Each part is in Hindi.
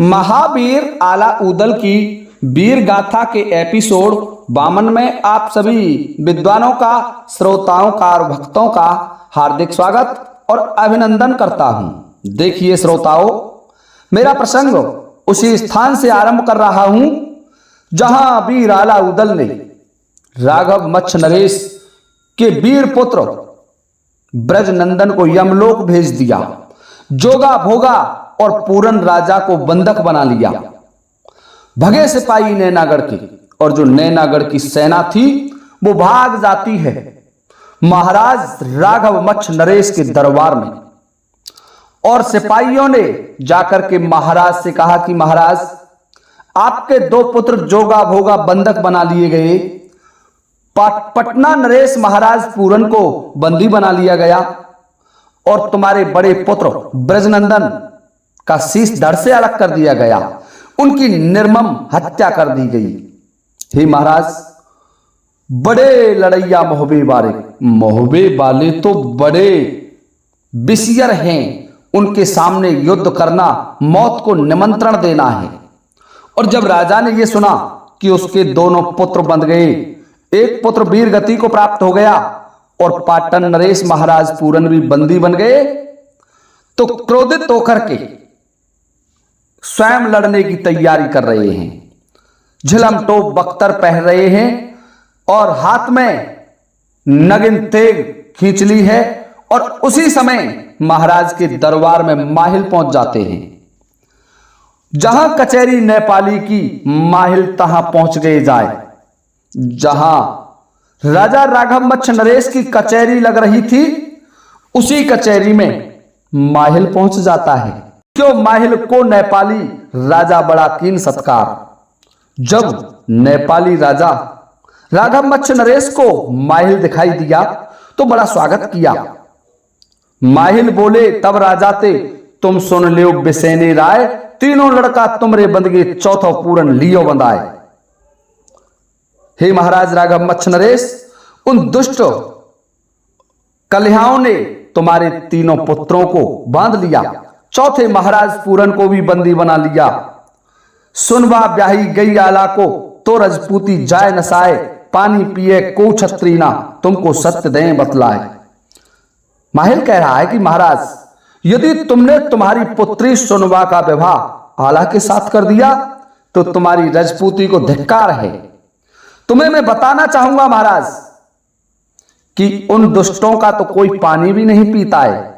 महावीर आलाउदल की वीर गाथा के एपिसोड 52 में आप सभी विद्वानों का, श्रोताओं का और भक्तों का हार्दिक स्वागत और अभिनंदन करता हूं। देखिए श्रोताओं, मेरा प्रसंग उसी स्थान से आरंभ कर रहा हूं जहां वीर आलाउदल ने राघव मच्छ नरेश के वीर पुत्र ब्रजनंदन को यमलोक भेज दिया, जोगा भोगा और पूरन राजा को बंधक बना लिया। भगे सिपाही नैनागढ़ के, और जो नैनागढ़ की सेना थी वो भाग जाती है महाराज राघव मच्छ नरेश के दरबार में। और सिपाहियों ने जाकर के महाराज से कहा कि महाराज, आपके दो पुत्र जोगा भोगा बंधक बना लिए गए, पटना नरेश महाराज पूरन को बंदी बना लिया गया और तुम्हारे बड़े पुत्र ब्रजनंदन का शीश धड़ से अलग कर दिया गया, उनकी निर्मम हत्या कर दी गई। हे महाराज, बड़े लड़ैया मोहबे वाले तो बड़े विसियर हैं, उनके सामने युद्ध करना मौत को निमंत्रण देना है। और जब राजा ने यह सुना कि उसके दोनों पुत्र बंध गए, एक पुत्र वीर गति को प्राप्त हो गया और पाटन नरेश महाराज पूरन भी बंदी बन गए, तो क्रोधित होकर के स्वयं लड़ने की तैयारी कर रहे हैं। झिलम टोप बख्तर पहन रहे हैं और हाथ में नगिन तेग खींच ली है। और उसी समय महाराज के दरबार में माहिल पहुंच जाते हैं। जहां कचहरी नेपाली की माहिल तहां पहुंच गए जाए। जहां राजा राघव मच्छ नरेश की कचहरी लग रही थी, उसी कचहरी में माहिल पहुंच जाता है। क्यों माहिल को नेपाली राजा बड़ा कीन सत्कार। जब नेपाली राजा राघव मच्छ नरेश को माहिल दिखाई दिया तो बड़ा स्वागत किया। माहिल बोले, तब राजा ते तुम सुन लियो बिसेने राय, तीनों लड़का तुमरे बंदगे, चौथो पूरन लियो बंदाए। हे महाराज राघव मच्छ नरेश, उन दुष्ट कलिहाओं ने तुम्हारे तीनों पुत्रों को बांध लिया, चौथे महाराज पूरन को भी बंदी बना लिया। सुनवा ब्याही गई आला को तो रजपूती जाय नसाए, पानी पिए को छत्री ना, तुमको सत्य दें बतलाए। माहिल कह रहा है कि महाराज, यदि तुमने तुम्हारी पुत्री सुनवा का विवाह आला के साथ कर दिया तो तुम्हारी रजपूती को धिक्कार है। तुम्हें मैं बताना चाहूंगा महाराज कि उन दुष्टों का तो कोई पानी भी नहीं पीता है,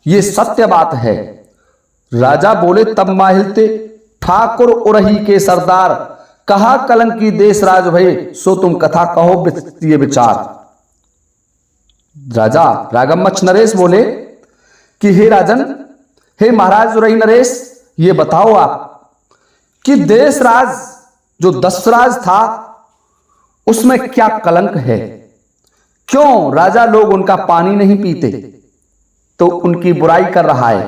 ये सत्य बात है। राजा बोले, तब माहिल ते ठाकुर उरही के सरदार, कहा कलंकी देश राज भय, सो तुम कथा कहो ये विचार। राजा राघव मच्छ नरेश बोले कि हे राजन, हे महाराज उरही नरेश, ये बताओ आप कि देश राज जो दशराज था उसमें क्या कलंक है? क्यों राजा लोग उनका पानी नहीं पीते? तो उनकी बुराई कर रहा है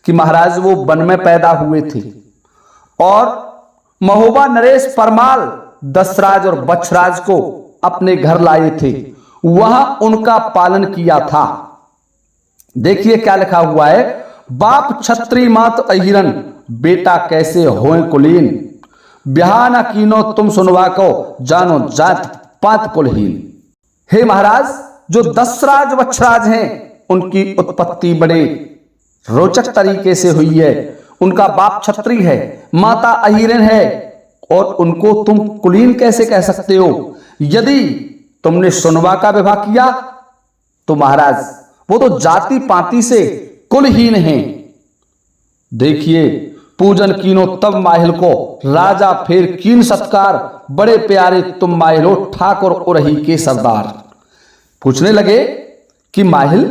कि महाराज वो वन में पैदा हुए थे और महोबा नरेश परमाल दशराज और बछराज को अपने घर लाए थे, वहां उनका पालन किया था। देखिए क्या लिखा हुआ है, बाप छत्री मात अहिरन, बेटा कैसे होए कुलीन, ब्याह न कीनो तुम सुनवा को, जानो जात पात कुलहीन। हे महाराज, जो दशराज बछराज हैं उनकी उत्पत्ति बड़े रोचक तरीके से हुई है। उनका बाप छत्री है, माता अहिरन है, और उनको तुम कुलीन कैसे कह सकते हो? यदि तुमने सुनवा का विवाह किया तो महाराज वो तो जाति पाति से कुलहीन हैं। देखिए, पूजन कीनो तब माहिल को, राजा फिर कीन सत्कार, बड़े प्यारे तुम माहिलो ठाकुर उरही के सरदार। पूछने लगे कि माहिल,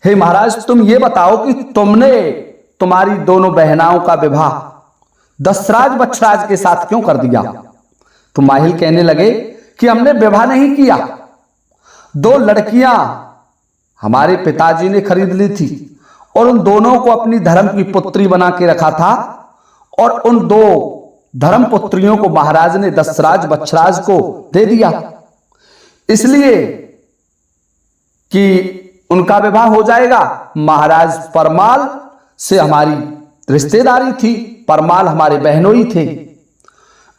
हे महाराज, तुम ये बताओ कि तुमने तुम्हारी दोनों बहनाओं का विवाह दशराज बछराज के साथ क्यों कर दिया? तो माहिल कहने लगे कि हमने विवाह नहीं किया, दो लड़कियां हमारे पिताजी ने खरीद ली थी और उन दोनों को अपनी धर्म की पुत्री बना के रखा था, और उन दो धर्म पुत्रियों को महाराज ने दशराज बछराज को दे दिया, इसलिए कि उनका विवाह हो जाएगा। महाराज परमाल से हमारी रिश्तेदारी थी, परमाल हमारे बहनोई थे।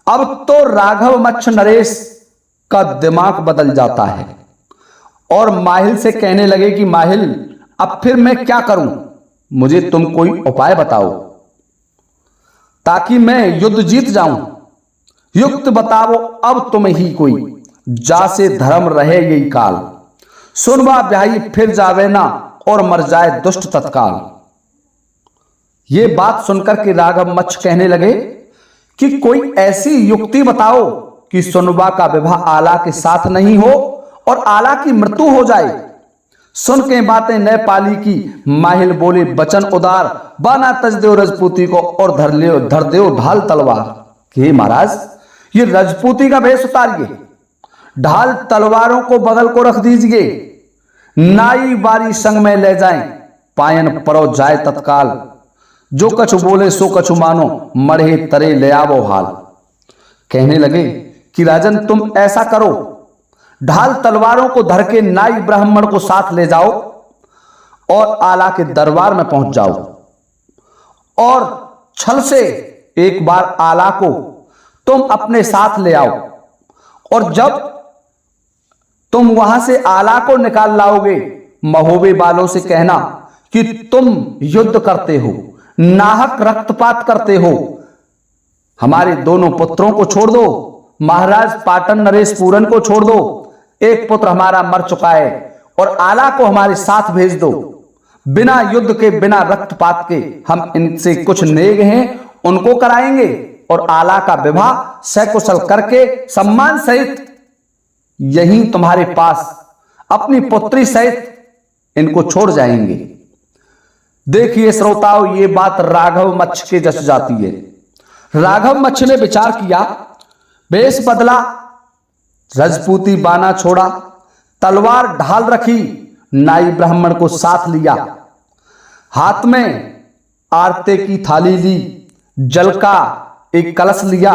अब तो राघव मच्छ नरेश का दिमाग बदल जाता है और माहिल से कहने लगे कि माहिल, अब फिर मैं क्या करूं, मुझे तुम कोई उपाय बताओ ताकि मैं युद्ध जीत जाऊं। युक्त बताओ अब तुम ही कोई, जासे धर्म रहे यही काल। सुनवा ब्याही फिर जावे ना, और मर जाए दुष्ट तत्काल। ये बात सुनकर के राघव मच्छ कहने लगे कि कोई ऐसी युक्ति बताओ कि सुनवा का विवाह आला के साथ नहीं हो और आला की मृत्यु हो जाए। सुन के बातें नेपाली की, माहिल बोले बचन उदार, बाना तज देव रजपूती को और धर देव ढाल तलवार। कि महाराज, ये रजपूती का भेष उतारिए, ढाल तलवारों को बगल को रख दीजिए, नाई बारी संग में ले जाएं, पायन परो जाए तत्काल। जो कछु बोले सो कछु मानो, मरे तरे ले आवो हाल। कहने लगे कि राजन तुम ऐसा करो, ढाल तलवारों को धर के नाई ब्राह्मण को साथ ले जाओ और आला के दरबार में पहुंच जाओ और छल से एक बार आला को तुम अपने साथ ले आओ। और जब तुम वहां से आला को निकाल लाओगे, महोबे वालों से कहना कि तुम युद्ध करते हो, नाहक रक्तपात करते हो, हमारे दोनों पुत्रों को छोड़ दो, महाराज पाटन नरेश पूरन को छोड़ दो, एक पुत्र हमारा मर चुका है, और आला को हमारे साथ भेज दो। बिना युद्ध के, बिना रक्तपात के हम इनसे कुछ नेग हैं उनको कराएंगे और आला का विवाह सकुशल करके सम्मान सहित यहीं तुम्हारे पास अपनी पुत्री सहित इनको छोड़ जाएंगे। देखिए श्रोताओं, ये बात राघव मच्छ के जस जाती है। राघव मच्छ ने विचार किया, वेश बदला, रजपूती बाना छोड़ा, तलवार ढाल रखी, नाई ब्राह्मण को साथ लिया, हाथ में आरते की थाली ली, जल का एक कलश लिया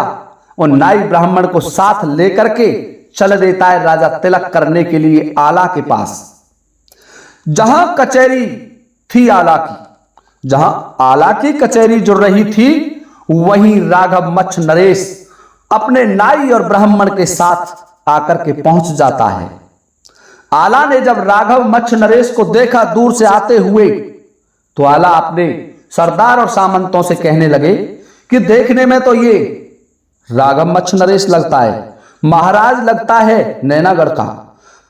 और नाई ब्राह्मण को साथ लेकर के चल देता है राजा तिलक करने के लिए आला के पास। जहां कचहरी थी आला की, जहां आला की कचहरी जुड़ रही थी, वहीं राघव मच्छ नरेश अपने नाई और ब्राह्मण के साथ आकर के पहुंच जाता है। आला ने जब राघव मच्छ नरेश को देखा दूर से आते हुए, तो आला अपने सरदार और सामंतों से कहने लगे कि देखने में तो ये राघव मच्छ नरेश लगता है, महाराज लगता है नैनागढ़ का,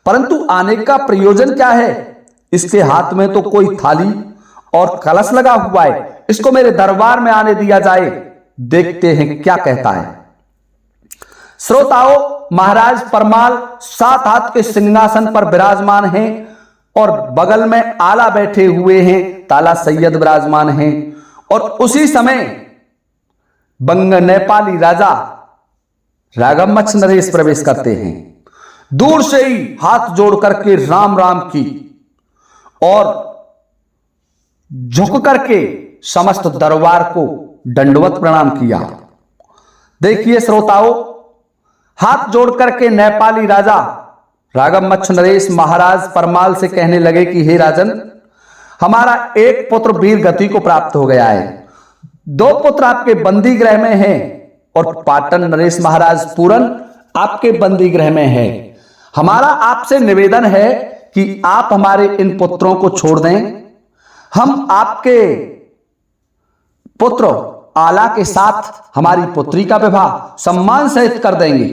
परंतु आने का प्रयोजन क्या है? इसके हाथ में तो कोई थाली और कलश लगा हुआ है, इसको मेरे दरबार में आने दिया जाए, देखते हैं क्या कहता है। श्रोताओं, महाराज परमाल 7 हाथ के सिंहासन पर विराजमान हैं और बगल में आला बैठे हुए हैं, ताला सैयद विराजमान हैं। और उसी समय बंग नेपाली राजा राघव मच्छ नरेश प्रवेश करते हैं। दूर से ही हाथ जोड़ करके राम राम की और झुक करके समस्त दरबार को दंडवत प्रणाम किया। देखिए श्रोताओं, हाथ जोड़ करके नेपाली राजा राघव मच्छ नरेश महाराज परमाल से कहने लगे कि हे राजन, हमारा एक पुत्र वीर गति को प्राप्त हो गया है, 2 पुत्र आपके बंदी गृह में हैं और पाटन नरेश महाराज पूरन आपके बंदी गृह में है। हमारा आपसे निवेदन है कि आप हमारे इन पुत्रों को छोड़ दें, हम आपके पुत्र आला के साथ हमारी पुत्री का विवाह सम्मान सहित कर देंगे।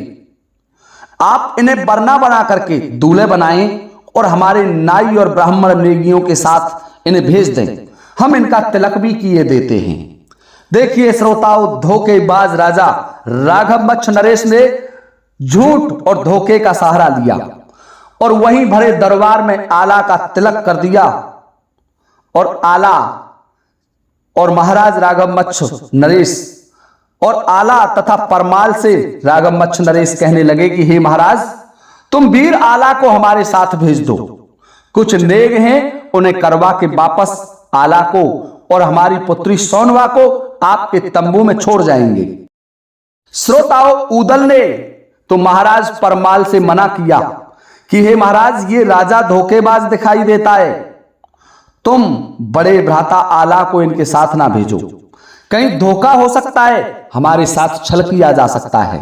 आप इन्हें बरना बना करके दूल्हे बनाएं और हमारे नाई और ब्राह्मण नेगियों के साथ इन्हें भेज दें, हम इनका तिलक भी किए देते हैं। देखिए श्रोताओं, धोखेबाज राजा राघव मच्छ नरेश ने झूठ और धोखे का सहारा लिया और वहीं भरे दरबार में आला का तिलक कर दिया। और आला और महाराज राघव मच्छ नरेश और आला तथा परमाल से राघव मच्छ नरेश कहने लगे कि हे महाराज, तुम वीर आला को हमारे साथ भेज दो, कुछ नेग हैं उन्हें करवा के वापस आला को और हमारी पुत्री सोनवा को आपके तंबू में छोड़ जाएंगे। श्रोताओं, उदल ने तो महाराज परमाल से मना किया कि हे महाराज, ये राजा धोखेबाज दिखाई देता है, तुम बड़े भ्राता आला को इनके साथ ना भेजो, कहीं धोखा हो सकता है, हमारे साथ छल किया जा सकता है।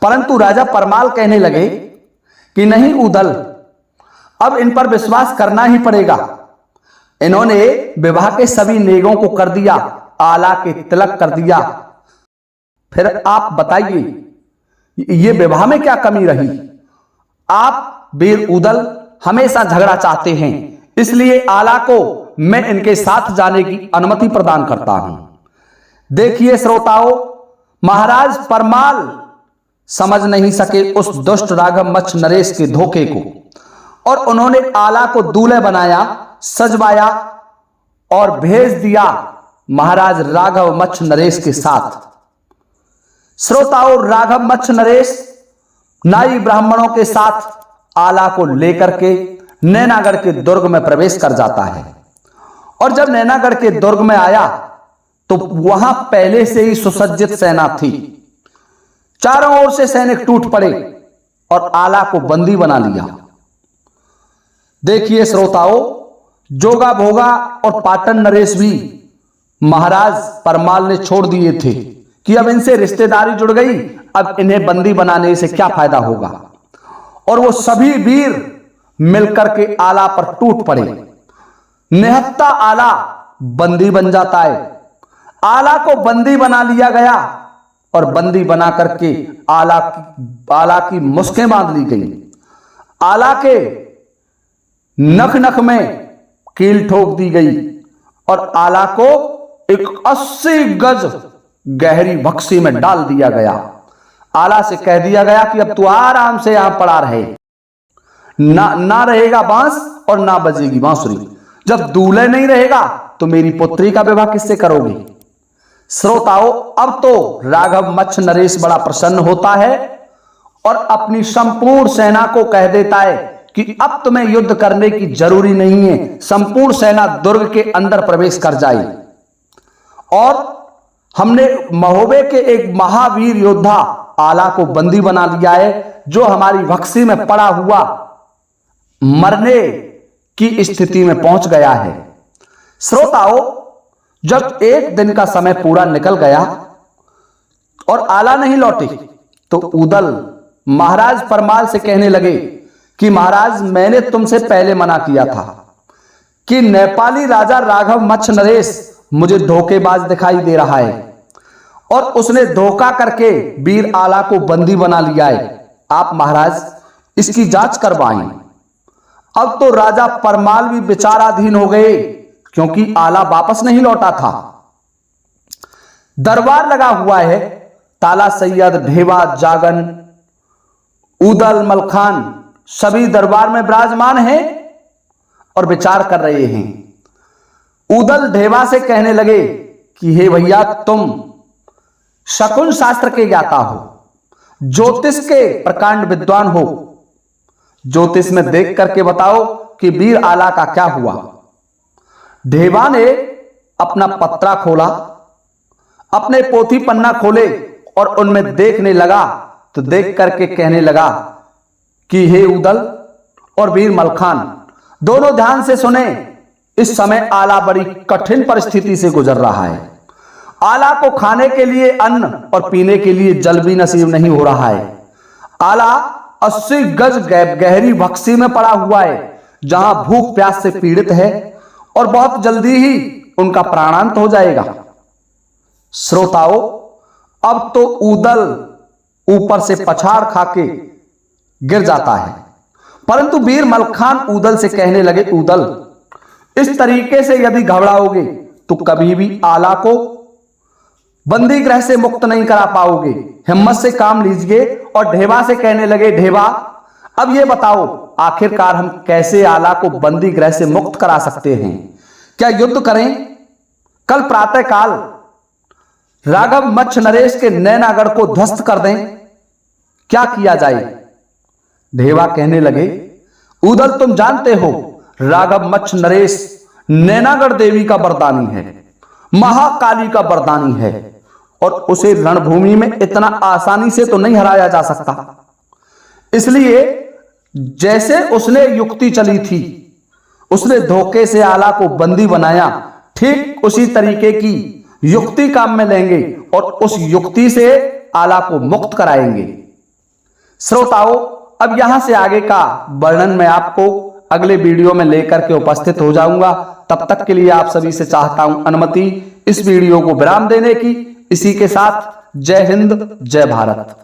परंतु राजा परमाल कहने लगे कि नहीं उदल, अब इन पर विश्वास करना ही पड़ेगा। इन्होंने विवाह के सभी नेगों को कर दिया, आला के तिलक कर दिया। फिर आप बताइए ये विवाह में क्या कमी रही? आप वीर उदल हमेशा झगड़ा चाहते हैं, इसलिए आला को मैं इनके साथ जाने की अनुमति प्रदान करता हूं। देखिए श्रोताओं, महाराज परमाल समझ नहीं सके उस दुष्ट राघव मच्छ नरेश के धोखे को, और उन्होंने आला को दूल्हे बनाया, सजवाया और भेज दिया महाराज राघव मच्छ नरेश के साथ। श्रोताओं, राघव मच्छ नरेश नाई ब्राह्मणों के साथ आला को लेकर के नैनागढ़ के दुर्ग में प्रवेश कर जाता है। और जब नैनागढ़ के दुर्ग में आया तो वहां पहले से ही सुसज्जित सेना थी। चारों ओर से सैनिक टूट पड़े और आला को बंदी बना लिया। देखिए श्रोताओं, जोगा भोगा और पाटन नरेश भी महाराज परमाल ने छोड़ दिए थे कि अब इनसे रिश्तेदारी जुड़ गई, अब इन्हें बंदी बनाने से क्या फायदा होगा। और वो सभी वीर मिलकर के आला पर टूट पड़े। निहत्ता आला बंदी बन जाता है। आला को बंदी बना लिया गया और बंदी बना करके आला की मुस्कें बांध ली गई। आला के नख नख में कील ठोक दी गई और आला को एक 80 गज गहरी बक्सी में डाल दिया गया। आला से कह दिया गया कि अब तू आराम से यहां पड़ा रहे, ना रहेगा बांस और ना बजेगी बांसुरी। जब दूल्हे नहीं रहेगा तो मेरी पुत्री का विवाह किससे करोगे? श्रोताओं, अब तो राघव मच्छ नरेश बड़ा प्रसन्न होता है और अपनी संपूर्ण सेना को कह देता है कि अब तुम्हें युद्ध करने की जरूरी नहीं है, संपूर्ण सेना दुर्ग के अंदर प्रवेश कर जाए। और हमने महोबे के एक महावीर योद्धा आला को बंदी बना लिया है, जो हमारी बक्सी में पड़ा हुआ मरने की स्थिति में पहुंच गया है। श्रोताओं, जब एक दिन का समय पूरा निकल गया और आला नहीं लौटे तो उदल महाराज परमाल से कहने लगे कि महाराज, मैंने तुमसे पहले मना किया था कि नेपाली राजा राघव मच्छ नरेश मुझे धोखेबाज दिखाई दे रहा है और उसने धोखा करके वीर आला को बंदी बना लिया है। आप महाराज इसकी जांच करवाएं। अब तो राजा परमाल भी विचाराधीन हो गए क्योंकि आला वापस नहीं लौटा था। दरबार लगा हुआ है। ताला सैयद, ढेबा, जागन, उदल, मलखान सभी दरबार में विराजमान हैं और विचार कर रहे हैं। उदल ढेबा से कहने लगे कि हे भैया, तुम शकुन शास्त्र के ज्ञाता हो, ज्योतिष के प्रकांड विद्वान हो, ज्योतिष में देख करके बताओ कि वीर आला का क्या हुआ। ढेबा ने अपना पत्रा खोला, अपने पोथी पन्ना खोले और उनमें देखने लगा तो देख करके कहने लगा कि हे उदल और वीर मलखान, दोनों ध्यान से सुने। इस समय आला बड़ी कठिन परिस्थिति से गुजर रहा है। आला को खाने के लिए अन्न और पीने के लिए जल भी नसीब नहीं हो रहा है। आला 80 गज गहरी बक्सी में पड़ा हुआ है, जहां भूख प्यास से पीड़ित है और बहुत जल्दी ही उनका प्राणांत हो जाएगा। श्रोताओं, अब तो उदल ऊपर से पछाड़ खाके गिर जाता है, परंतु वीर मलखान उदल से कहने लगे, उदल, इस तरीके से यदि घबराओगे तो कभी भी आला को बंदी गृह से मुक्त नहीं करा पाओगे। हिम्मत से काम लीजिए। और ढेबा से कहने लगे, ढेबा, अब ये बताओ आखिरकार हम कैसे आला को बंदी गृह से मुक्त करा सकते हैं? क्या युद्ध करें? कल प्रातः काल राघव मच्छ नरेश के नैनागढ़ को ध्वस्त कर दें? क्या किया जाए? ढेबा कहने लगे, उदल, तुम जानते हो राघव मच्छ नरेश नैनागढ़ देवी का वरदानी है, महाकाली का वरदानी है और उसे रणभूमि में इतना आसानी से तो नहीं हराया जा सकता। इसलिए जैसे उसने युक्ति चली थी, उसने धोखे से आला को बंदी बनाया, ठीक उसी तरीके की युक्ति काम में लेंगे और उस युक्ति से आला को मुक्त कराएंगे। श्रोताओं, अब यहां से आगे का वर्णन मैं आपको अगले वीडियो में लेकर के उपस्थित हो जाऊंगा। तब तक के लिए आप सभी से चाहता हूं अनुमति इस वीडियो को विराम देने की। इसी के साथ जय हिंद, जय भारत।